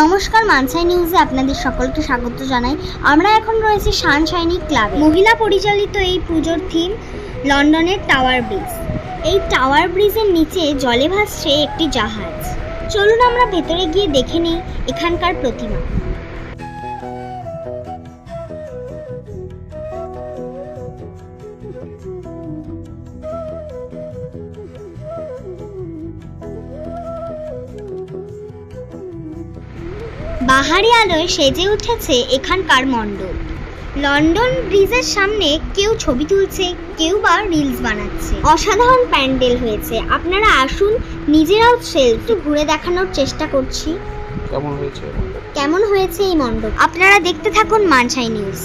নমস্কার, মানসাই নিউজে আপনাদের সকলকে স্বাগত জানাই। আমরা এখন রয়েছি সানশাইনি ক্লাবে। মহিলা পরিচালিত এই পুজোর থিম লন্ডনের টাওয়ার ব্রিজ। এই টাওয়ার ব্রিজের নিচে জলে ভাসছে একটি জাহাজ। চলুন আমরা ভেতরে গিয়ে দেখে নিই এখানকার প্রতিমা। বাহারি আলোয় সেজে উঠেছে এখানকার মণ্ডপ। লন্ডন ব্রিজের সামনে কেউ ছবি তুলছে, কেউ বা রিলস বানাচ্ছে। অসাধারণ প্যান্ডেল হয়েছে, আপনারা আসুন, নিজেরাও সেলফি ঘুরে দেখানোর চেষ্টা করছি কেমন হয়েছে এই মণ্ডপ। আপনারা দেখতে থাকুন মানসাই নিউজ।